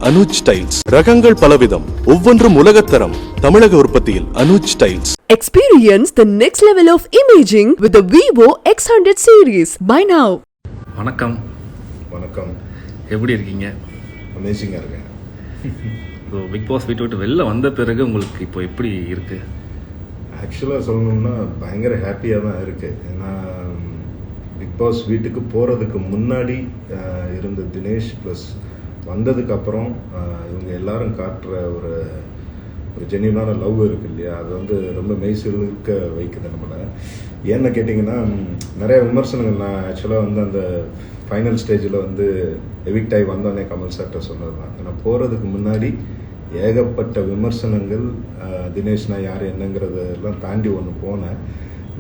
Anuj tiles. ரகங்கள் பலவிதம், ஒவ்வொன்றும் உலகத்தரம். தமிழக உற்பத்தியில் Anuj tiles. Experience the next level of imaging with the Vivo X100 series. Buy now. வணக்கம். வணக்கம். எப்படி இருக்கீங்க? அமேசிங்காக இருக்கேன். ஸோ பிக் பாஸ் வீட்டை விட்டு வெளில வந்த பிறகு உங்களுக்கு இப்போ எப்படி இருக்குது? ஆக்சுவலாக சொல்லணும்னா பயங்கர ஹாப்பியாக தான் இருக்குது. ஏன்னா பிக் பாஸ் வீட்டுக்கு போகிறதுக்கு முன்னாடி இருந்த தினேஷ் ப்ளஸ் வந்ததுக்கப்புறம் இவங்க எல்லாரும் காட்டுற ஒரு ஜென்யூனான லவ் இருக்குது இல்லையா, அது வந்து ரொம்ப மெய்சிலுக்க வைக்குது நம்மளை. ஏன்னு கேட்டிங்கன்னா நிறைய விமர்சனங்கள் நான் ஆக்சுவலாக வந்து அந்த ஃபைனல் ஸ்டேஜில் வந்து எவிக்ட் ஆகி வந்தோடனே கமல் சார்கிட்ட சொன்னது தான். ஏன்னா போகிறதுக்கு முன்னாடி ஏகப்பட்ட விமர்சனங்கள், தினேஷ்னா யார் என்னங்கிறதெல்லாம் தாண்டி ஒன்று போனேன்.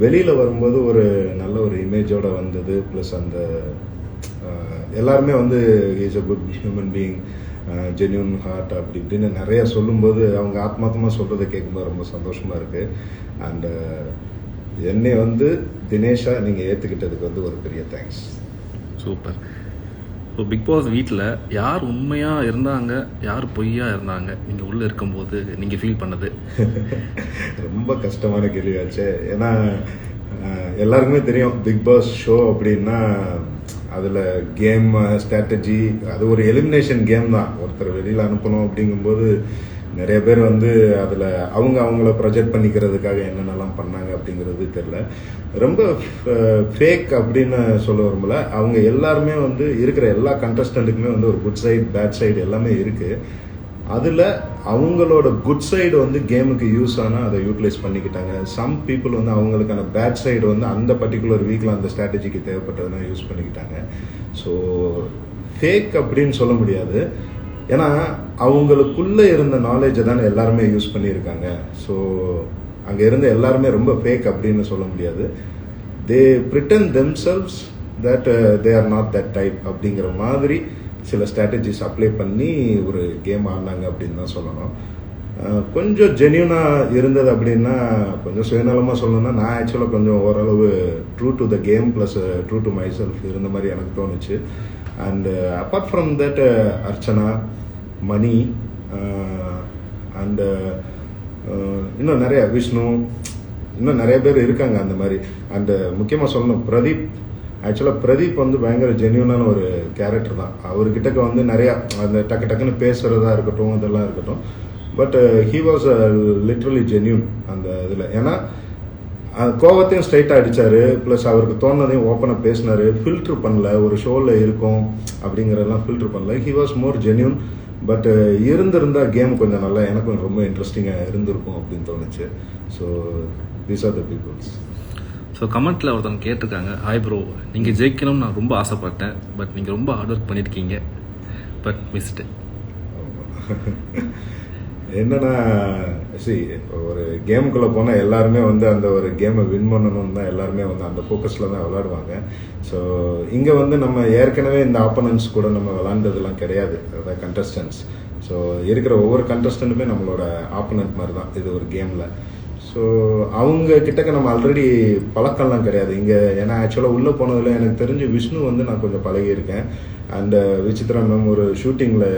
வெளியில் வரும்போது ஒரு நல்ல ஒரு இமேஜோடு வந்தது. ப்ளஸ் அந்த எல்லாருமே வந்து is a good human being, genuine heart அப்படி இப்படின்னு நிறையா சொல்லும்போது அவங்க ஆத்மார்த்தமாக சொல்கிறத கேட்கும்போது ரொம்ப சந்தோஷமாக இருக்குது. அண்டு என்னை வந்து தினேஷாக நீங்கள் ஏற்றுக்கிட்டதுக்கு வந்து ஒரு பெரிய thanks. Super. So Bigg Boss வீட்டில் யார் உண்மையாக இருந்தாங்க, யார் பொய்யா இருந்தாங்க நீங்கள் உள்ளே இருக்கும்போது நீங்கள் ஃபீல் பண்ணது? ரொம்ப கஷ்டமான கேள்வியாச்சு. ஏன்னா எல்லாருக்குமே தெரியும் பிக் பாஸ் ஷோ அப்படின்னா அதில் கேம் ஸ்ட்ராட்டஜி, அது ஒரு எலிமினேஷன் கேம் தான். ஒருத்தர் வெளியில் அனுப்பணும் அப்படிங்கும்போது நிறைய பேர் வந்து அதில் அவங்கள ப்ரொஜெக்ட் பண்ணிக்கிறதுக்காக என்னென்னலாம் பண்ணாங்க அப்படிங்கிறது தெரில. ரொம்ப ஃபேக் அப்படின்னு சொல்ல வரும்போல அவங்க எல்லாருமே வந்து இருக்கிற எல்லா கண்டஸ்டண்ட்டுக்குமே வந்து ஒரு குட் சைடு பேட் சைடு எல்லாமே இருக்குது. அதில் அவங்களோட குட் சைடு வந்து கேமுக்கு யூஸ் ஆனால் அதை யூட்டிலைஸ் பண்ணிக்கிட்டாங்க. சம் பீப்புள் வந்து அவங்களுக்கான பேட் சைடு வந்து அந்த பர்டிகுலர் வீக்கில் அந்த ஸ்ட்ராட்டஜிக்கு தேவைப்பட்டதுன்னா யூஸ் பண்ணிக்கிட்டாங்க. ஸோ ஃபேக் அப்படின்னு சொல்ல முடியாது. ஏன்னா அவங்களுக்குள்ளே இருந்த நாலேஜை தானே எல்லாருமே யூஸ் பண்ணியிருக்காங்க. ஸோ அங்கே இருந்த எல்லாருமே ரொம்ப ஃபேக் அப்படின்னு சொல்ல முடியாது. They proven themselves that they are not that type அப்படிங்கிற மாதிரி சில ஸ்ட்ராட்டஜிஸ் அப்ளை பண்ணி ஒரு கேம் ஆடினாங்க அப்படின்னு தான் சொல்லணும். கொஞ்சம் ஜென்யூனாக இருந்தது அப்படின்னா, கொஞ்சம் சுயநலமாக சொல்லணும்னா நான் ஆக்சுவலாக கொஞ்சம் ஓரளவு true to the game plus true to myself இருந்த மாதிரி எனக்கு தோணுச்சு. And apart from that Archana, Mani and இன்னும் நிறைய விஷ்ணு, இன்னும் நிறைய பேர் இருக்காங்க அந்த மாதிரி. அண்டு முக்கியமாக சொல்லணும் பிரதீப். ஆக்சுவலாக பிரதீப் வந்து பயங்கர ஜென்யூனான ஒரு கேரக்டர் தான். அவர்கிட்டக்க வந்து நிறையா அந்த டக்குன்னு பேசுகிறதா இருக்கட்டும், இதெல்லாம் இருக்கட்டும். But he was literally genuine அந்த இதில். ஏன்னா கோவத்தையும் ஸ்ட்ரைட்டாக அடித்தார், ப்ளஸ் அவருக்கு தோணுனதையும் ஓப்பனாக பேசினார். ஃபில்ட்ரு பண்ணல, ஒரு ஷோவில் இருக்கும் அப்படிங்கிறதெல்லாம் ஃபில்ட்ரு பண்ணல. He was more genuine. But இருந்திருந்தால் கேம் கொஞ்சம் நல்லா எனக்கும் ரொம்ப இன்ட்ரெஸ்டிங்காக இருந்திருக்கும் அப்படின்னு தோணுச்சு. So these are the peoples. So கமெண்ட்டில் ஒருத்தவங்க கேட்டிருக்காங்க, ஹாய் ப்ரோ, நீங்கள் ஜெயிக்கணும்னு நான் ரொம்ப ஆசைப்பட்டேன், பட் நீங்கள் ரொம்ப ஹார்ட் ஒர்க் பண்ணியிருக்கீங்க, பட் மிஸ்டு. என்னன்னா ஒரு கேமுக்குள்ளே போனால் எல்லாருமே வந்து அந்த ஒரு கேமை வின் பண்ணணும்னு தான் எல்லாருமே வந்து அந்த ஃபோக்கஸில் தான் விளையாடுவாங்க. ஸோ இங்கே வந்து நம்ம ஏற்கனவே இந்த ஆப்போனன்ட்ஸ் கூட நம்ம விளாண்டதெல்லாம் கிடையாது, அதாவது கண்டஸ்டன்ஸ். ஸோ இருக்கிற ஒவ்வொரு கண்டஸ்டன்ட்டுமே நம்மளோட ஆப்போனன்ட் மாதிரி தான் இது ஒரு கேமில். ஸோ அவங்க கிட்டக்க நம்ம ஆல்ரெடி பழக்கம்லாம் கிடையாது இங்கே. ஏன்னா ஆக்சுவலாக உள்ளே போனதில் எனக்கு தெரிஞ்சு விஷ்ணு வந்து நான் கொஞ்சம் பழகியிருக்கேன். அண்ட் விசித்ரா மேம் ஒரு ஷூட்டிங்கில்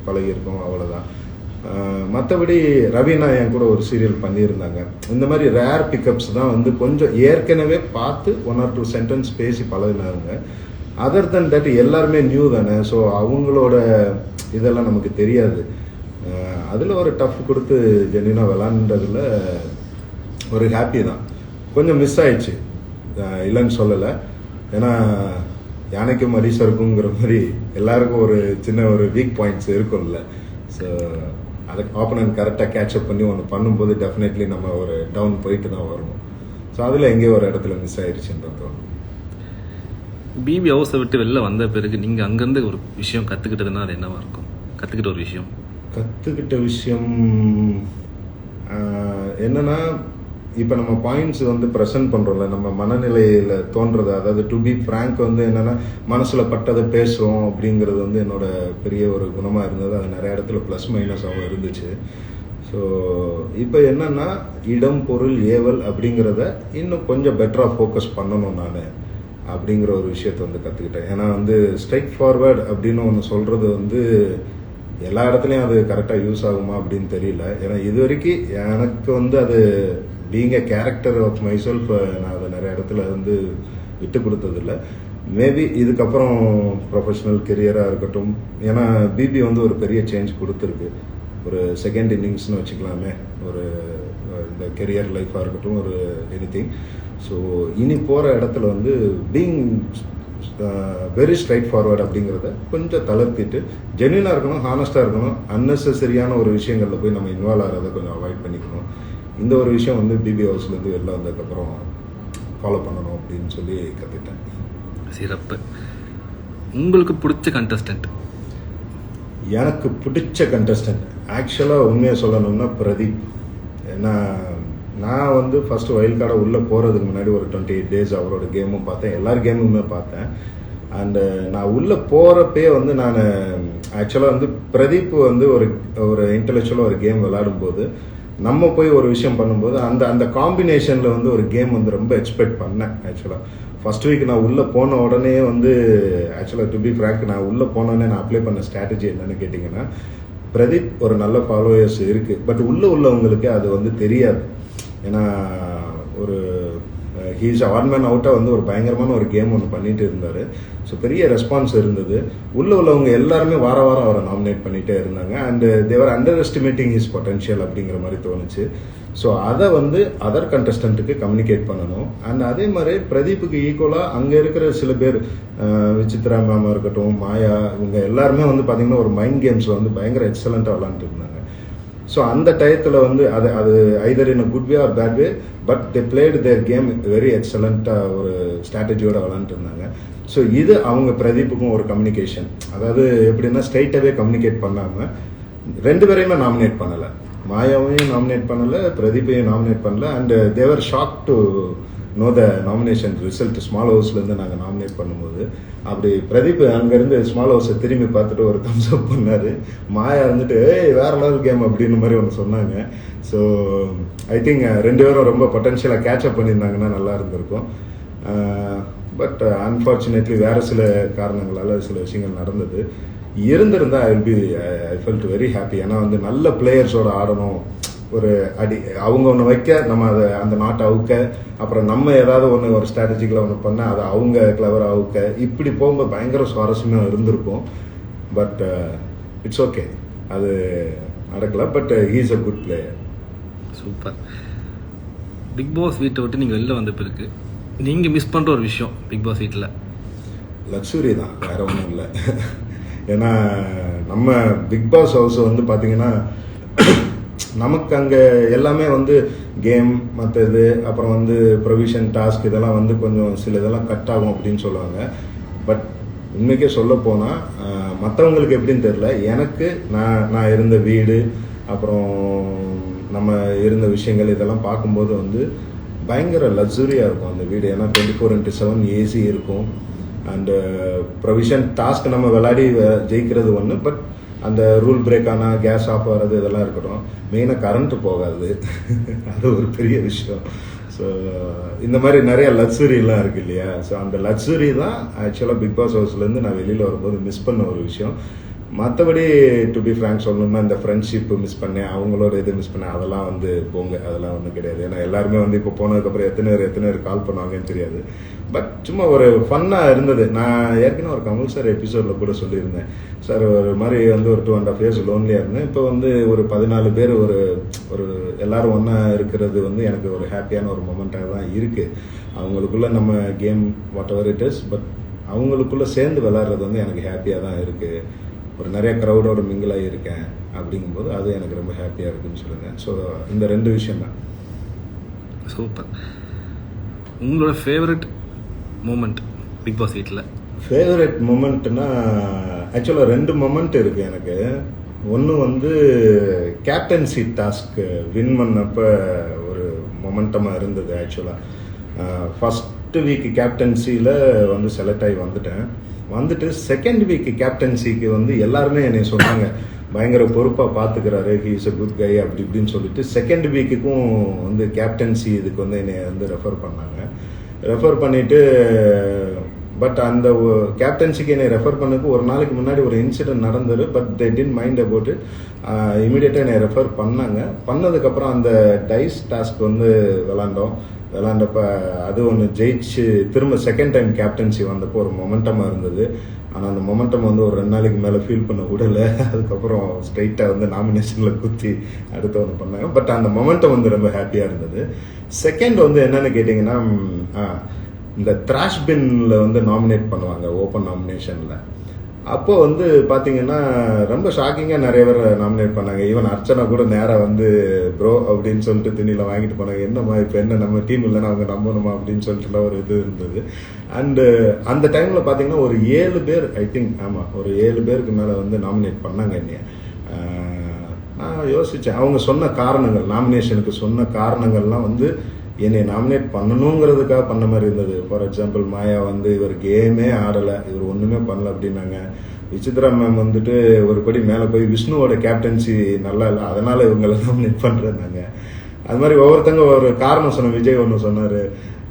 பழகியிருக்கோம், அவ்வளோதான். மற்றபடி ரவீனா என் கூட ஒரு சீரியல் பண்ணியிருந்தாங்க. இந்த மாதிரி ரேர் பிக்கப்ஸ் தான் வந்து கொஞ்சம் ஏற்கனவே பார்த்து 1 or 2 சென்டென்ஸ் பேசி பழகினாங்க. அதர் தன் தட் எல்லாருமே நியூ தானே. ஸோ அவங்களோட இதெல்லாம் நமக்கு தெரியாது. அதில் ஒரு டஃப் கொடுத்து ஜென்யூனாக விளாண்டதில் ஒரு ஹாப்பி தான். கொஞ்சம் மிஸ் ஆயிடுச்சு, இல்லைன்னு சொல்லலை. ஏன்னா யானைக்கும் அடிசருக்குங்கிற மாதிரி எல்லாருக்கும் ஒரு சின்ன ஒரு வீக் பாயிண்ட்ஸ் இருக்கும்ல. ஸோ அதை ஆப்போனன்ட் கரெக்டாக கேட்சப் பண்ணி ஒன்று பண்ணும்போது டெஃபினெட்லி நம்ம ஒரு டவுன் போயிட்டு தான் வரணும். ஸோ அதில் எங்கேயோ ஒரு இடத்துல மிஸ் ஆயிடுச்சுன்னு தான் தோணும். பிபி ஹவுஸை விட்டு வெளில வந்த பிறகு நீங்கள் அங்கேருந்து ஒரு விஷயம் கற்றுக்கிட்டதுன்னா அது என்னவா இருக்கும்? கற்றுக்கிட்ட விஷயம் என்னன்னா, இப்போ நம்ம பாயிண்ட்ஸ் வந்து ப்ரெசென்ட் பண்ணுறோம்ல, நம்ம மனநிலையில் தோன்றது, அதாவது டு பி ஃப்ராங்க் வந்து என்னென்னா மனசில் பட்டதை பேசுகிறோம் அப்படிங்கிறது வந்து என்னோட பெரிய ஒரு குணமாக இருந்தது. அது நிறைய இடத்துல ப்ளஸ் மைனஸாகவும் இருந்துச்சு. ஸோ இப்போ என்னென்னா இடம் பொருள் ஏவல் அப்படிங்கிறத இன்னும் கொஞ்சம் பெட்டராக ஃபோக்கஸ் பண்ணணும் நான் அப்படிங்கிற ஒரு விஷயத்தை வந்து கற்றுக்கிட்டேன். ஏன்னா வந்து ஸ்ட்ரைட் ஃபார்வர்ட் அப்படின்னு ஒன்று சொல்கிறது வந்து எல்லா இடத்துலையும் அது கரெக்டாக யூஸ் ஆகுமா அப்படின்னு தெரியல. ஏன்னா இது வரைக்கும் எனக்கு வந்து அது being a character of myself நான் அதை நிறைய இடத்துல வந்து விட்டு கொடுத்ததில்ல. மேபி இதுக்கப்புறம் ப்ரொஃபஷனல் கெரியராக இருக்கட்டும், ஏன்னா பிபி வந்து ஒரு பெரிய சேஞ்ச் கொடுத்துருக்கு. ஒரு செகண்ட் இன்னிங்ஸ்னு வச்சுக்கலாமே, ஒரு இந்த கெரியர் லைஃபாக இருக்கட்டும், ஒரு எனிதிங். ஸோ இனி போகிற இடத்துல வந்து பீங் வெரி ஸ்ட்ரைட் ஃபார்வர்ட் அப்படிங்கிறத கொஞ்சம் தளர்த்திட்டு ஜென்யூனாக இருக்கணும், ஹானஸ்டாக இருக்கணும். அன்னெசரியான ஒரு விஷயங்களில் போய் நம்ம இன்வால்வ் ஆகிறத கொஞ்சம் அவாய்ட் பண்ணிக்கணும். இந்த ஒரு விஷயம் வந்து பிபி ஹவுஸ்லேருந்து வெளில வந்ததுக்கப்புறம் ஃபாலோ பண்ணணும் அப்படின்னு சொல்லி கற்றுக்கிட்டேன். சிறப்பு. உங்களுக்கு பிடிச்ச கண்டஸ்டன்ட்? எனக்கு பிடிச்ச கண்டஸ்டன்ட் ஆக்சுவலாக உண்மையாக சொல்லணும்னா பிரதீப். ஏன்னா நான் வந்து ஃபஸ்ட்டு வைல்ட் கார்டை உள்ளே போகிறதுக்கு முன்னாடி ஒரு 28 days அவரோட கேமும் பார்த்தேன், எல்லார் கேமுமே பார்த்தேன். அண்டு நான் உள்ளே போகிறப்பே வந்து நான் ஆக்சுவலாக வந்து பிரதீப் வந்து ஒரு இன்டெலெக்சுவலாக ஒரு கேம் விளையாடும்போது நம்ம போய் ஒரு விஷயம் பண்ணும்போது அந்த காம்பினேஷனில் வந்து ஒரு கேம் வந்து ரொம்ப எக்ஸ்பெக்ட் பண்ணேன். ஆக்சுவலாக ஃபர்ஸ்ட் வீக் நான் உள்ளே போன உடனே வந்து ஆக்சுவலாக டு பி ஃப்ராங்க் நான் உள்ளே போனோடனே நான் அப்ளை பண்ண ஸ்ட்ராட்டஜி என்னன்னு கேட்டிங்கன்னா, பிரதீப் ஒரு நல்ல ஃபாலோவர்ஸ் இருக்குது, பட் உள்ளவங்களுக்கு அது வந்து தெரியாது. ஏன்னா ஒரு ஹீஸ் ஆன் மேன் அவுட்டாக வந்து ஒரு பயங்கரமான ஒரு கேம் ஒன்று பண்ணிட்டு இருந்தார். ஸோ பெரிய ரெஸ்பான்ஸ் இருந்தது. உள்ளவங்க எல்லாருமே வாரம் அவரை நாமினேட் பண்ணிகிட்டே இருந்தாங்க. And they were underestimating his potential அப்படிங்கிற மாதிரி தோணுச்சு. ஸோ அதை வந்து அதர் கண்டஸ்டன்ட்டுக்கு கம்யூனிகேட் பண்ணணும். அண்ட் அதே மாதிரி பிரதீப்புக்கு ஈக்குவலாக அங்கே இருக்கிற சில பேர், விசித்ரா மேமாக இருக்கட்டும், மாயா, இவங்க எல்லாருமே வந்து பார்த்திங்கன்னா ஒரு மைண்ட் கேம்ஸில் வந்து பயங்கர எக்ஸலண்ட்டாக விளாண்டுட்டு இருந்தாங்க. ஸோ அந்த டயத்தில் வந்து அது either in a good way or bad way, but they played their game very எக்ஸலண்ட்டாக ஒரு ஸ்ட்ராட்டஜியோட விளாண்டுட்டு இருந்தாங்க. ஸோ இது அவங்க பிரதீப்புக்கும் ஒரு கம்யூனிகேஷன், அதாவது எப்படின்னா ஸ்ட்ரைட்டாகவே கம்யூனிகேட் பண்ணாமல் ரெண்டு பேரையுமே நாமினேட் பண்ணலை, மாயாவையும் நாமினேட் பண்ணலை, பிரதீப்பையும் நாமினேட் பண்ணல. And they were shock to know the nomination result. Small ஹவுஸ்லேருந்து நாங்கள் நாமினேட் பண்ணும்போது அப்படி பிரதீப் அங்கேருந்து ஸ்மால் ஹவுஸை திரும்பி பார்த்துட்டு ஒரு தம்ஸ் அப் பண்ணார். மாயா வந்துட்டு வேற லெவல் கேம் அப்படின்னு மாதிரி ஒன்று சொன்னாங்க. ஸோ ஐ திங்க் ரெண்டு பேரும் ரொம்ப பொட்டன்ஷியலாக கேட்சப் பண்ணியிருந்தாங்கன்னா நல்லா இருந்திருக்கும். பட் அன்ஃபார்ச்சுனேட்லி வேறு சில காரணங்களால் சில விஷயங்கள் நடந்தது. இருந்திருந்தால் ஐ ஃபெல்ட் வெரி ஹாப்பி. ஏன்னா வந்து நல்ல பிளேயர்ஸோட ஆடணும், ஒரு அவங்க ஒன்று வைக்க நம்ம அதை அந்த நாட்டை அவுக்க, அப்புறம் நம்ம ஏதாவது ஒன்று ஒரு ஸ்ட்ராட்டஜிக்கலாக ஒன்று பண்ணால் அதை அவங்க கிளவராக அவுக்க, இப்படி போகும்போது பயங்கர சுவாரஸ்யமாக இருந்திருக்கும். பட் இட்ஸ் ஓகே, அது நடக்கல. But he is a good player. Super. Bigg Boss வீட்டை விட்டு நீங்கள் வெளில வந்த பிறகு நீங்கள் மிஸ் பண்ணுற ஒரு விஷயம் பிக் பாஸ் வீட்டில்? லக்ஸுரி தான், வேற ஒன்றும் இல்லை. ஏன்னா நம்ம பிக் பாஸ் ஹவுஸ் வந்து பார்த்தீங்கன்னா நமக்கு அங்கே எல்லாமே வந்து கேம், மற்ற இது, அப்புறம் வந்து ப்ரொவிஷன், டாஸ்க், இதெல்லாம் வந்து கொஞ்சம் சில இதெல்லாம் கட் ஆகும் அப்படின்னு சொல்லுவாங்க. பட் உண்மைக்கே சொல்ல போனால் மற்றவங்களுக்கு எப்படின்னு தெரியல, எனக்கு நான் இருந்த வீடு, அப்புறம் நம்ம இருந்த விஷயங்கள் இதெல்லாம் பார்க்கும்போது வந்து பயங்கர லக்ஸுரியாக இருக்கும் அந்த வீடு. ஏன்னா 24/7 ஏசி இருக்கும். அண்டு ப்ரொவிஷன் டாஸ்க் நம்ம விளையாடி ஜெயிக்கிறது ஒன்று, பட் அந்த ரூல் பிரேக் ஆனால் கேஸ் ஆஃப் ஆகிறது இதெல்லாம் இருக்கட்டும். மெயினாக கரண்ட்டு போகாது, அது ஒரு பெரிய விஷயம். ஸோ இந்த மாதிரி நிறைய லக்ஸுரிலாம் இருக்குது இல்லையா. ஸோ அந்த லக்ஸுரி தான் ஆக்சுவலாக பிக் பாஸ் ஹவுஸ்லேருந்து நான் வெளியில் வரும்போது மிஸ் பண்ண ஒரு விஷயம். மற்றபடி டு பி ஃப்ராங்க் சொல்லணும்னா இந்த ஃப்ரெண்ட்ஷிப்பு மிஸ் பண்ணேன், அவங்களோட இது மிஸ் பண்ணேன், அதெல்லாம் வந்து போங்க, அதெல்லாம் ஒன்றும் கிடையாது. ஏன்னா எல்லாருமே வந்து இப்போ போனதுக்கப்புறம் எத்தனை பேர் கால் பண்ணுவாங்கன்னு தெரியாது. பட் சும்மா ஒரு ஃபன்னாக இருந்தது. நான் ஏற்கனவே ஒரு கமல் சார் எபிசோடில் கூட சொல்லியிருந்தேன், சார் ஒரு மாதிரி வந்து ஒரு 2.5 years லோன்லியாக இருந்தேன். இப்போ வந்து ஒரு 14 பேர் ஒரு எல்லாரும் ஒன்றா இருக்கிறது வந்து எனக்கு ஒரு ஹாப்பியான ஒரு மொமெண்ட்டாக தான் இருக்குது. அவங்களுக்குள்ள நம்ம game what ever it is, but அவங்களுக்குள்ள சேர்ந்து விளையாடுறது வந்து எனக்கு ஹாப்பியாக தான் இருக்குது. ஒரு நிறைய க்ரௌடோட மிங்கிளாகி இருக்கேன் அப்படிங்கும்போது அது எனக்கு ரொம்ப ஹாப்பியாக இருக்குன்னு சொல்லுங்கள். ஸோ இந்த 2 விஷயம் தான். சூப்பர். உங்களோட ஃபேவரட் மூமெண்ட் பிக் பாஸ் வீட்டில்? ஃபேவரட் மூமெண்ட்னா ஆக்சுவலாக 2 மொமெண்ட் இருக்குது எனக்கு. ஒன்று வந்து கேப்டன்சி டாஸ்க் வின் பண்ணப்போ ஒரு மொமெண்டமாக இருந்தது. ஆக்சுவலாக ஃபஸ்ட்டு வீக் கேப்டன்சியில் வந்து செலக்ட் ஆகி வந்துட்டு செகண்ட் வீக் கேப்டன்சிக்கு வந்து எல்லாருமே என்னை சொன்னாங்க பயங்கர பொறுப்பாக பார்த்துக்கிறாரு, ஹீ இஸ் அ குட் கை அப்படி இப்படின்னு சொல்லிட்டு செகண்ட் வீக்குக்கும் வந்து கேப்டன்சி இதுக்கு வந்து என்னை வந்து ரெஃபர் பண்ணிட்டு பட் அந்த கேப்டன்சிக்கு என்னை ரெஃபர் பண்ணக்கு ஒரு நாளைக்கு முன்னாடி ஒரு இன்சிடென்ட் நடந்தது. But they did mind about it. இமீடியட்டாக என்னை ரெஃபர் பண்ணாங்க. பண்ணதுக்கப்புறம் அந்த டைஸ் டாஸ்க் வந்து விளாண்டப்ப அது ஒன்று ஜெயிச்சு திரும்ப செகண்ட் டைம் கேப்டன்சி வந்தப்போ ஒரு மொமெண்டமாக இருந்தது. ஆனால் அந்த மொமெண்டம் வந்து ஒரு 2 நாளைக்கு மேலே ஃபீல் பண்ண விடலை. அதுக்கப்புறம் ஸ்ட்ரைட்டாக வந்து நாமினேஷனில் குத்தி அடுத்த ஒன்று பண்ணாங்க. பட் அந்த மொமெண்டம் வந்து ரொம்ப ஹாப்பியாக இருந்தது. செகண்ட் வந்து என்னென்னு கேட்டிங்கன்னா, இந்த த்ராஷ் பின்ல வந்து நாமினேட் பண்ணுவாங்க ஓப்பன் நாமினேஷனில். அப்போ வந்து பார்த்தீங்கன்னா ரொம்ப ஷாக்கிங்காக நிறைய பேர் நாமினேட் பண்ணாங்க. ஈவன் அர்ச்சனா கூட நேராக வந்து ப்ரோ அப்படின்னு சொல்லிட்டு திணியில் வாங்கிட்டு போனாங்க. என்னம்மா இப்போ என்ன நம்ம டீம் இல்லைன்னா அவங்க நம்பணுமா அப்படின்னு சொல்லிட்டுலாம் ஒரு இது இருந்தது. அண்டு அந்த டைமில் பார்த்தீங்கன்னா ஒரு 7 பேர் ஐ திங்க் ஒரு 7 பேருக்கு மேலே வந்து நாமினேட் பண்ணாங்க என்னைய. நான் யோசித்தேன், அவங்க சொன்ன காரணங்கள், நாமினேஷனுக்கு சொன்ன காரணங்கள்லாம் வந்து என்னை நாமினேட் பண்ணணுங்கிறதுக்காக பண்ண மாதிரி இருந்தது. ஃபார் எக்ஸாம்பிள் மாயா வந்து இவர் கேமே ஆடலை, இவர் ஒன்றுமே பண்ணல அப்படின்னாங்க. விசித்ரா மேம் வந்துட்டு ஒரு படி மேலே போய் விஷ்ணுவோட கேப்டன்சி நல்லா இல்லை, அதனால் இவங்களை நாமினேட் பண்ணுறேன்னாங்க. அது மாதிரி ஒவ்வொருத்தங்க ஒரு காரணம் சொன்ன. விஜய் ஒன்று சொன்னார்.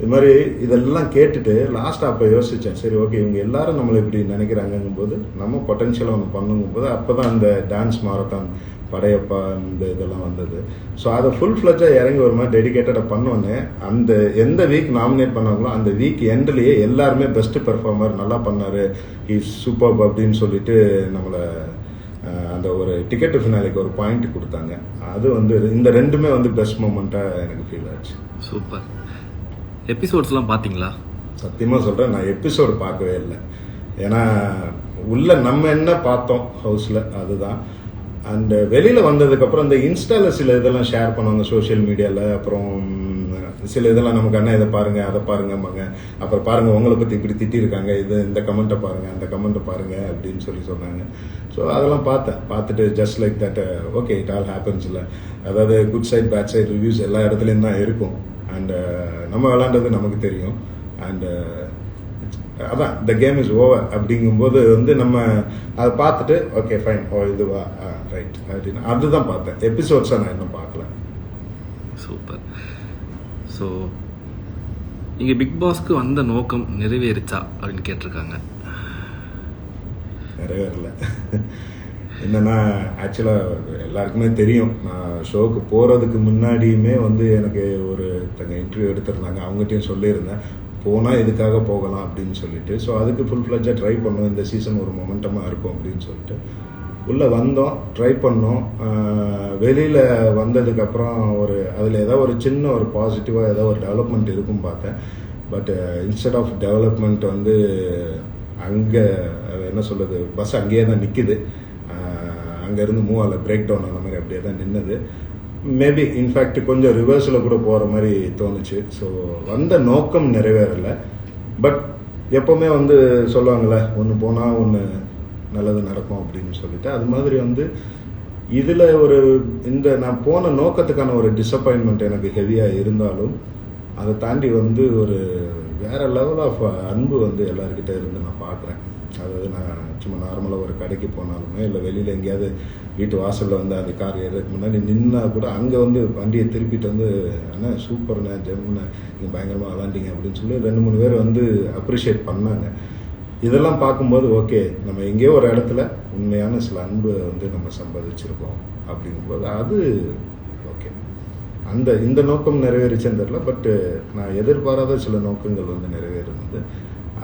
இது மாதிரி இதெல்லாம் கேட்டுட்டு லாஸ்ட்டாக அப்போ யோசித்தேன், சரி ஓகே இவங்க எல்லாரும் நம்மளை இப்படி நினைக்கிறாங்கும்போது நம்ம பொட்டன்ஷியலாக ஒன்று பண்ணுங்கும்போது அப்போ தான் அந்த டான்ஸ் மாரத்தான் படையப்பா இந்த இதெல்லாம் வந்தது. ஸோ அதை ஃபுல் ஃப்ளட்ஜாக இறங்கி ஒரு மாதிரி டெடிக்கேட்டடாக பண்ணோன்னே அந்த எந்த வீக் நாமினேட் பண்ணாங்களோ அந்த வீக் எண்ட்லேயே எல்லாருமே பெஸ்ட் பெர்ஃபார்மர், நல்லா பண்ணார், இஸ் சூப்பர் அப்படின்னு சொல்லிட்டு நம்மளை அந்த ஒரு டிக்கெட் ஃபினாலிக்கு ஒரு பாயிண்ட் கொடுத்தாங்க. அது வந்து இந்த ரெண்டுமே வந்து பெஸ்ட் மூமெண்ட்டாக எனக்கு ஃபீல் ஆச்சு. சூப்பர். எபிசோட்ஸ்லாம் பார்த்தீங்களா? சத்தியமாக சொல்கிறேன், நான் எபிசோடு பார்க்கவே இல்லை. ஏன்னா உள்ள நம்ம என்ன பார்த்தோம் ஹவுஸில் அதுதான். அண்ட் வெளியில் வந்ததுக்கப்புறம் இந்த இன்ஸ்டாவில் சில இதெல்லாம் ஷேர் பண்ணுவாங்க சோஷியல் மீடியாவில். அப்புறம் சில இதெல்லாம் நமக்கு அண்ணா இதை பாருங்கள் அதை பாருங்கம்பாங்க. அப்புறம் பாருங்கள் உங்களை பற்றி இப்படி திட்டிருக்காங்க, இந்த கமெண்ட்டை பாருங்கள் அந்த கமெண்ட்டை பாருங்கள் அப்படின்னு சொன்னாங்க. ஸோ அதெல்லாம் பார்த்துட்டு just like that okay it all happens இல்லை. அதாவது good side bad side reviews எல்லா இடத்துலையும் தான் இருக்கும். அண்ட் நம்ம விளாண்டது நமக்கு தெரியும். அண்ட் அதான் த கேம் இஸ் ஓவர் அப்படிங்கும்போது வந்து நம்ம அதை பார்த்துட்டு ஓகே ஃபைன் இதுவா ரைட் அப்படின்னு அதுதான் பார்த்தேன். எபிசோட்ஸை நான் இன்னும் பார்க்கல. சூப்பர். ஸோ நீங்கள் பிக் பாஸ்க்கு வந்த நோக்கம் நிறைவேறிச்சா அப்படின்னு கேட்டிருக்காங்க. நிறைவேறல. என்னன்னா ஆக்சுவலாக எல்லாருக்குமே தெரியும், நான் ஷோக்கு போகிறதுக்கு முன்னாடியுமே வந்து எனக்கு ஒரு இன்டர்வியூ எடுத்திருந்தாங்க. அவங்ககிட்டையும் சொல்லியிருந்தேன் போனால் இதுக்காக போகலாம் அப்படின்னு சொல்லிட்டு. ஸோ அதுக்கு ஃபுல் ஃப்ளட்ஜாக ட்ரை பண்ணோம். இந்த சீசன் ஒரு மொமெண்டமாக இருக்கும் அப்படின்னு சொல்லிட்டு உள்ளே வந்தோம், ட்ரை பண்ணோம். வெளியில் வந்ததுக்கப்புறம் அதில் ஏதோ ஒரு சின்ன ஒரு பாசிட்டிவாக ஏதோ ஒரு டெவலப்மெண்ட் இருக்கும் பார்த்தேன். பட் இன்ஸ்டெட் ஆஃப் டெவலப்மெண்ட் வந்து அங்கே என்ன சொல்கிறது, பஸ் அங்கேயே தான் நிற்கிது. அங்கேருந்து மூவ் ஆகல, பிரேக் டவுன் ஆன மாதிரி அப்படியே தான் நின்னது. மேபி இன்ஃபேக்ட் கொஞ்சம் ரிவர்ஸில் கூட போகிற மாதிரி தோணுச்சு. ஸோ வந்த நோக்கம் நிறைவேறலை. பட் எப்போவுமே வந்து சொல்லுவாங்கள்ல, ஒன்று போனால் ஒன்று நல்லது நடக்கும் அப்படின்னு சொல்லிட்டு, அது மாதிரி வந்து இதில் நான் போன நோக்கத்துக்கான ஒரு டிசப்பாயின்மெண்ட் எனக்கு ஹெவியாக இருந்தாலும் அதை தாண்டி வந்து ஒரு வேறு லெவல் ஆஃப் அன்பு வந்து எல்லாருக்கிட்ட இருந்து நான் பார்க்குறேன். அதாவது நான் சும்மா நார்மலாக ஒரு கடைக்கு போனாலுமே இல்லை வெளியில் எங்கேயாவது வீட்டு வாசலில் வந்து அந்த கார் ஏறதுக்கு முன்னாடி நின்னா கூட அங்கே வந்து வண்டியை திருப்பிட்டு வந்து அண்ணா சூப்பர்ண்ணே ஜெம்முண்ணே நீங்கள் பயங்கரமாக விளாண்டிங்க அப்படின்னு சொல்லி 2-3 பேர் வந்து அப்ரிஷியேட் பண்ணாங்க. இதெல்லாம் பார்க்கும்போது ஓகே நம்ம எங்கேயோ ஒரு இடத்துல உண்மையான சில அன்பு வந்து நம்ம சம்பாதிச்சிருக்கோம் அப்படிங்கும்போது அது ஓகே. இந்த நோக்கம் நிறைவேறிச்சேன்னு தெரியல. பட்டு நான் எதிர்பாராத சில நோக்கங்கள் வந்து நிறைவேறுனது,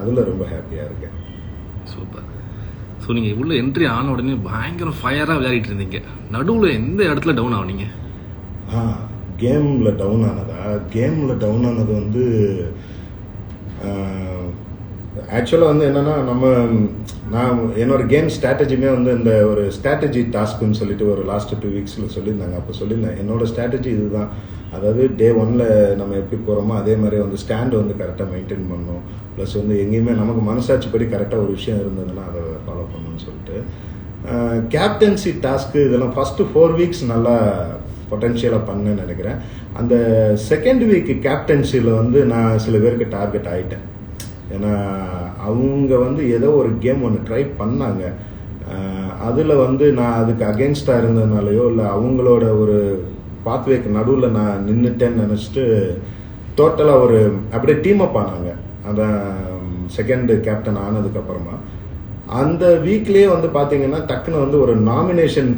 அதில் ரொம்ப ஹாப்பியாக இருக்கேன். சூப்பர். ஸோ நீங்கள் உள்ள என்ட்ரி ஆன உடனே பயங்கர ஃபயராக விளையாடிட்டு இருந்தீங்க. நடுவில் எந்த இடத்துல டவுன் ஆனீங்க? கேமில் டவுன் ஆனதா? கேமில் டவுன் ஆனது வந்து ஆக்சுவலாக வந்து என்னென்னா நான் என்னோட கேம் ஸ்ட்ராட்டஜியுமே வந்து இந்த ஒரு ஸ்ட்ராட்டஜி டாஸ்க்குன்னு சொல்லிட்டு ஒரு லாஸ்ட் 2 வீக்ஸில் சொல்லியிருந்தாங்க. அப்போ சொல்லியிருந்தேன் என்னோட ஸ்ட்ராட்டஜி இதுதான். அதாவது டே 1 நம்ம எப்படி போகிறோமோ அதே மாதிரி வந்து ஸ்டாண்டு வந்து கரெக்டாக மெயின்டைன் பண்ணணும். ப்ளஸ் வந்து எங்கேயுமே நமக்கு மனசாட்சிப்படி கரெக்டாக ஒரு விஷயம் இருந்ததுன்னா அதை ஃபாலோ பண்ணணும்னு சொல்லிட்டு கேப்டன்சி டாஸ்க்கு இதெல்லாம் ஃபஸ்ட்டு 4 வீக்ஸ் நல்லா பொட்டென்ஷியலாக பண்ணேன்னு நினைக்கிறேன். அந்த செகண்ட் வீக் கேப்டன்சியில் வந்து நான் சில பேருக்கு டார்கெட் ஆகிட்டேன். ஏன்னா அவங்க வந்து ஏதோ ஒரு கேம் ஒன்று ட்ரை பண்ணாங்க. அதில் வந்து நான் அதுக்கு அகென்ஸ்டாக இருந்ததுனாலையோ இல்லை அவங்களோட ஒரு பாத்வேக்கு நடுவில் நான் நின்றுட்டேன்னு நினச்சிட்டு டோட்டலாக அப்படியே டீம் அப் ஆனாங்க. அதான் செகண்ட் கேப்டன் ஆனதுக்கப்புறமா அந்த வீக்லேயே வந்து பார்த்தீங்கன்னா டக்குன்னு வந்து ஒரு நாமினேஷன்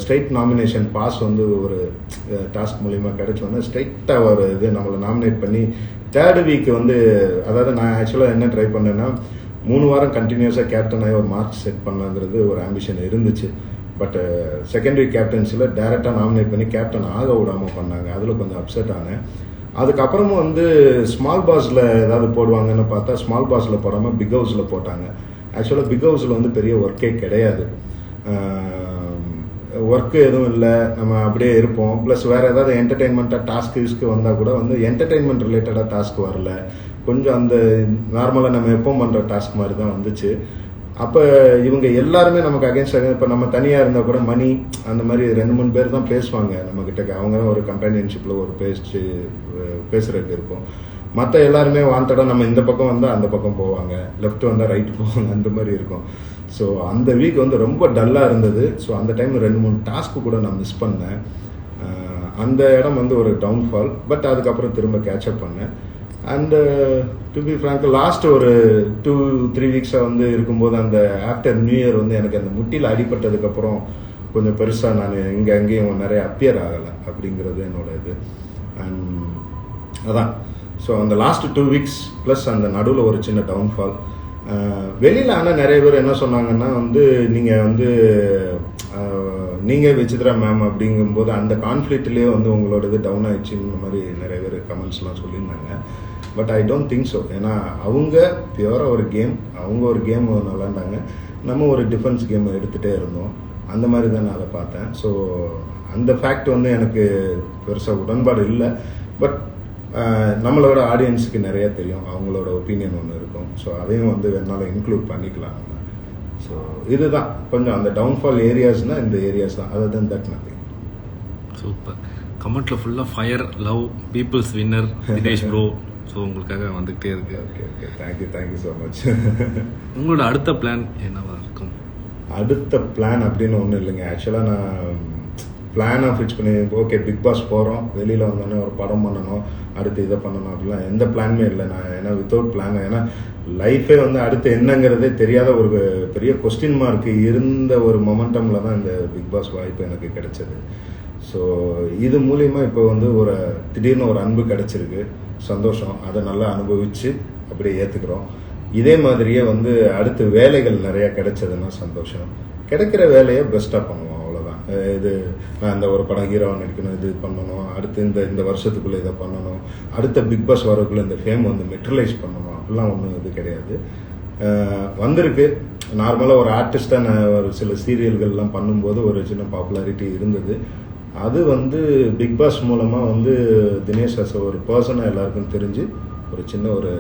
ஸ்ட்ரைட் நாமினேஷன் பாஸ் வந்து ஒரு டாஸ்க் மூலிமா கிடைச்சோன்னா ஸ்ட்ரைட்டாக ஒரு இது நம்மளை நாமினேட் பண்ணி தேர்ட் வீக் வந்து, அதாவது நான் ஆக்சுவலாக என்ன ட்ரை பண்ணேன்னா 3 வாரம் கண்டினியூஸாக கேப்டன் ஆகி ஒரு மார்க் செட் பண்ணலாங்கிறது ஒரு ஆம்பிஷன் இருந்துச்சு. பட் செகண்ட் வீக் கேப்டன்ஸில் டேரெக்டாக நாமினேட் பண்ணி கேப்டன் ஆக விடாமல் பண்ணாங்க. அதில் கொஞ்சம் அப்செட் ஆனேன். அதுக்கப்புறமும் வந்து ஸ்மால் பாஸில் ஏதாவது போடுவாங்கன்னு பார்த்தா ஸ்மால் பாஸில் போடாமல் பிக் ஹவுஸில் போட்டாங்க. ஆக்சுவலாக பிக் ஹவுஸில் வந்து பெரிய ஒர்க்கே கிடையாது, ஒர்க்கு எதுவும் இல்லை, நம்ம அப்படியே இருப்போம். ப்ளஸ் வேறு ஏதாவது என்டர்டெயின்மெண்ட்டாக டாஸ்க்கு வந்தால் கூட வந்து என்டர்டெயின்மெண்ட் ரிலேட்டடாக டாஸ்க் வரல, கொஞ்சம் அந்த நார்மலாக நம்ம எப்பவும் பண்ணுற டாஸ்க் மாதிரி தான் வந்துச்சு. அப்போ இவங்க எல்லாருமே நமக்கு அகேன்ஸ்டாக, இப்போ நம்ம தனியாக இருந்தால் கூட மணி அந்த மாதிரி 2-3 பேர் தான் பேசுவாங்க நம்மக்கிட்ட, அவங்க தான் ஒரு கம்பேனியன்ஷிப்பில் ஒரு பேசுகிறதுக்கு இருக்கும். மற்ற எல்லாருமே வாண்டடாக நம்ம இந்த பக்கம் வந்தால் அந்த பக்கம் போவாங்க, லெஃப்ட் வந்தால் ரைட்டு போவாங்க, அந்த மாதிரி இருக்கும். ஸோ அந்த வீக் வந்து ரொம்ப டல்லாக இருந்தது. ஸோ அந்த டைம் 2-3 டாஸ்க்கு கூட நான் மிஸ் பண்ணேன். அந்த இடம் வந்து ஒரு டவுன்ஃபால். பட் அதுக்கப்புறம் திரும்ப கேட்சப் பண்ணேன். And to be frank last ஒரு 2-3 வீக்ஸாக வந்து இருக்கும்போது அந்த ஆஃப்டர் நியூ இயர் வந்து எனக்கு அந்த முட்டியில் அடிபட்டதுக்கப்புறம் கொஞ்சம் பெருசாக நான் இங்கே அங்கேயும் நிறைய அப்பியர் ஆகலை அப்படிங்கிறது என்னோட இது. அண்ட் அதான், ஸோ அந்த லாஸ்ட் 2 வீக்ஸ் ப்ளஸ் அந்த நடுவில் ஒரு சின்ன டவுன்ஃபால். வெளியில் ஆனால் நிறைய பேர் என்ன சொன்னாங்கன்னா வந்து நீங்கள் விசித்ரா மேம் அப்படிங்கும்போது அந்த கான்ஃப்ளிக்ட்லேயே வந்து உங்களோட இது டவுன் ஆயிடுச்சுன்னு மாதிரி நிறைய பேர் கமெண்ட்ஸ்லாம் சொல்லியிருந்தாங்க. But I don't think so. ஏன்னா அவங்க பியூராக ஒரு கேம், அவங்க ஒரு கேம் விளாண்டாங்க, நம்ம ஒரு டிஃபென்ஸ் கேம் எடுத்துகிட்டே இருந்தோம். அந்த மாதிரி தான் நான் அதை பார்த்தேன். ஸோ அந்த ஃபேக்ட் வந்து எனக்கு பெருசாக உடன்பாடு இல்லை. பட் நம்மளோட ஆடியன்ஸுக்கு நிறைய தெரியும், அவங்களோட ஒப்பீனியன் ஒன்று இருக்கும். ஸோ அதையும் வந்து வேணாலும் இன்க்ளூட் பண்ணிக்கலாம் நம்ம. ஸோ இதுதான் கொஞ்சம் அந்த டவுன்ஃபால் ஏரியாஸ்னால் இந்த ஏரியாஸ் தான், other than that nothing. Super. கமெண்ட்டில் ஃபுல்லாக fire, love, peoples winner, Dinesh bro. So உங்களுக்காக வந்துகிட்டே இருக்கு. Okay okay, thank you so much. உங்களோட அடுத்த பிளான் என்னவா இருக்கும்? அடுத்த பிளான் அப்படின்னு ஒன்றும் இல்லைங்க. ஆக்சுவலாக நான் பிளானாக ஃபிக்ஸ் பண்ணி ஓகே பிக் பாஸ் போகிறோம், வெளியில் வந்தோடனே ஒரு படம் பண்ணணும், அடுத்து இதை பண்ணணும் அப்படிலாம் எந்த பிளானுமே இல்லை நான். ஏன்னா வித்தவுட் பிளான், ஏன்னா லைஃபே வந்து அடுத்து என்னங்கிறதே தெரியாத ஒரு பெரிய கொஸ்டின் மார்க் இருந்த ஒரு மொமெண்டமில் தான் இந்த பிக் பாஸ் வாய்ப்பு எனக்கு கிடைச்சது. ஸோ இது மூலிமா இப்போ வந்து ஒரு திடீர்னு ஒரு அன்பு கிடைச்சிருக்கு, சந்தோஷம். அதை நல்லா அனுபவித்து அப்படியே ஏற்றுக்கிறோம். இதே மாதிரியே வந்து அடுத்து வேலைகள் நிறையா கிடைச்சதுன்னா சந்தோஷம். கிடைக்கிற வேலையை பெஸ்ட்டாக பண்ணுவோம், அவ்வளோதான். இது நான் இந்த ஒரு படம் ஹீரோவாக நடிக்கணும், இது பண்ணணும், அடுத்து இந்த வருஷத்துக்குள்ளே இதை பண்ணணும், அடுத்த பிக் பாஸ் வரக்குள்ளே இந்த ஃபேம் வந்து மெட்ரலைஸ் பண்ணணும், அப்படிலாம் ஒன்றும் இது கிடையாது. வந்திருக்கு. நார்மலாக ஒரு ஆர்டிஸ்டாக நான் ஒரு சில சீரியல்கள்லாம் பண்ணும்போது ஒரு சின்ன பாப்புலாரிட்டி இருந்தது. அது வந்து பிக் பாஸ் மூலமாக வந்து தினேஷ் அஸ் ஒரு பர்சனாக எல்லாருக்கும் தெரிஞ்சு ஒரு சின்ன ஒரு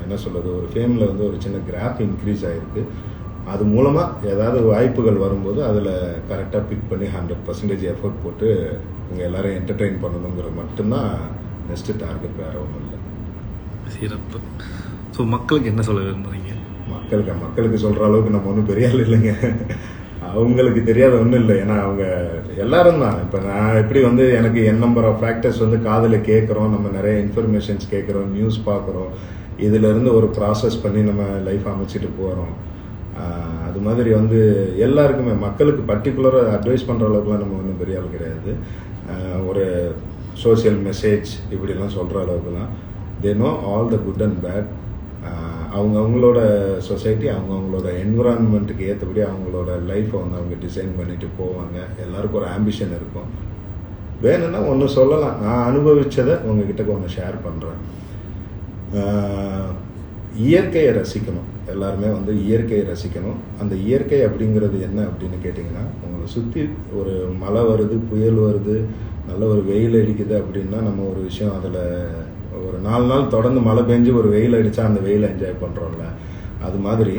என்ன சொல்கிறது, ஒரு ஃபேமில் வந்து ஒரு சின்ன கிராஃப் இன்க்ரீஸ் ஆகிருக்கு. அது மூலமாக ஏதாவது வாய்ப்புகள் வரும்போது அதில் கரெக்டாக பிக் பண்ணி 100% எஃபர்ட் போட்டு உங்கள் எல்லோரும் என்டர்டெயின் பண்ணணுங்கிறது மட்டும்தான் நெக்ஸ்ட்டு டார்கெட், வேறு ஒன்றும் இல்லை. சிறப்பு. ஸோ மக்களுக்கு என்ன சொல்ல விரும்புகிறீங்க? மக்களுக்கு சொல்கிற அளவுக்கு நம்ம ஒன்றும் பெரிய ஆள் இல்லைங்க. அவங்களுக்கு தெரியாத ஒன்றும் இல்லை. ஏன்னா அவங்க எல்லாரும் தான். இப்போ நான் எப்படி வந்து எனக்கு நம்பர் ஆஃப் ஃபேக்டர்ஸ் வந்து காதில் கேட்குறோம், நம்ம நிறைய இன்ஃபர்மேஷன்ஸ் கேட்குறோம், நியூஸ் பார்க்குறோம், இதிலேருந்து ஒரு ப்ராசஸ் பண்ணி நம்ம லைஃப் அமைச்சிட்டு போகிறோம். அது மாதிரி வந்து எல்லாருக்குமே மக்களுக்கு பர்டிகுலராக அட்வைஸ் பண்ணுற அளவுக்குலாம் நம்ம ஒன்றும் பெரிய ஆள் கிடையாது. ஒரு சோசியல் மெசேஜ் இப்படிலாம் சொல்கிற அளவுக்குலாம் they know all the good and bad. அவங்களோட சொசைட்டி, அவங்களோட என்விரான்மெண்ட்டுக்கு ஏற்றபடி அவங்களோட லைஃப்பை வந்து அவங்க டிசைன் பண்ணிட்டு போவாங்க. எல்லாருக்கும் ஒரு ஆம்பிஷன் இருக்கும். வேணும்னா ஒன்று சொல்லலாம், நான் அனுபவித்ததை உங்ககிட்ட ஒன்று ஷேர் பண்ணுறேன். இயற்கையை ரசிக்கணும். எல்லாருமே வந்து இயற்கையை ரசிக்கணும். அந்த இயற்கை அப்படிங்கிறது என்ன அப்படின்னு கேட்டிங்கன்னா, உங்களை சுற்றி ஒரு மழை வருது, புயல் வருது, நல்ல ஒரு வெயில் அடிக்குது அப்படின்னா நம்ம ஒரு விஷயம் அதில் ஒரு 4 நாள் தொடர்ந்து மழை பெஞ்சு ஒரு வெயில் அடித்தா அந்த வெயிலை என்ஜாய் பண்ணுறோம்ல, அது மாதிரி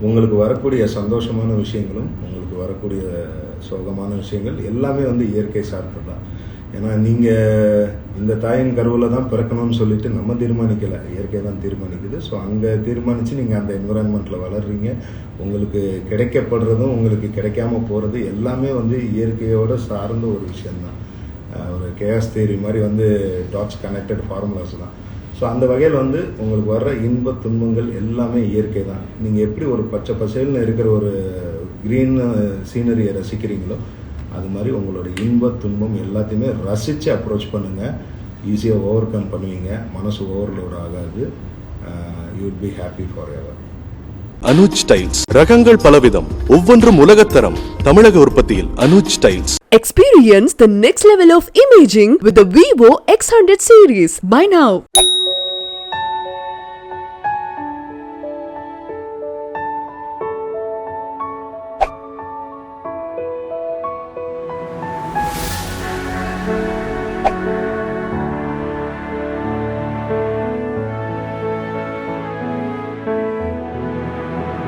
உங்களுக்கு வரக்கூடிய சந்தோஷமான விஷயங்களும் உங்களுக்கு வரக்கூடிய சோகமான விஷயங்கள் எல்லாமே வந்து இயற்கை சார்ந்தது தான். ஏன்னா நீங்கள் இந்த தாயின் கருவில் தான் பிறக்கணும்னு சொல்லிட்டு நம்ம தீர்மானிக்கலை, இயற்கை தான் தீர்மானிக்குது. ஸோ அங்கே தீர்மானித்து நீங்கள் அந்த என்விரான்மெண்ட்டில் வளர்றீங்க. உங்களுக்கு கிடைக்கப்படுறதும் உங்களுக்கு கிடைக்காம போகிறது எல்லாமே வந்து இயற்கையோடு சார்ந்த ஒரு விஷயந்தான். ஒரு கேஸ் தியரி மாதிரி வந்து டாட்ஸ் கனெக்டட் ஃபார்முலாஸ் தான். ஸோ ஸோ அந்த வகையில் வந்து உங்களுக்கு வர்ற இன்ப துன்பங்கள் எல்லாமே இயற்கை தான். நீங்கள் எப்படி ஒரு பச்சை பசேல்னு இருக்கிற ஒரு க்ரீன் சீனரியை ரசிக்கிறீங்களோ அது மாதிரி உங்களோட இன்ப துன்பம் எல்லாத்தையுமே ரசித்து அப்ரோச் பண்ணுங்கள். ஈஸியாக ஓவர் கம் பண்ணுவீங்க, மனசு ஓவர்லோட் ஆகாது. You will be happy for ever. Anuj tiles ரகங்கள் பலவிதம், ஒவ்வொன்றும் உலகத்தரம். தமிழக உற்பத்தியில் Anuj tiles. Experience the next level of imaging with the Vivo X100 series. Buy now.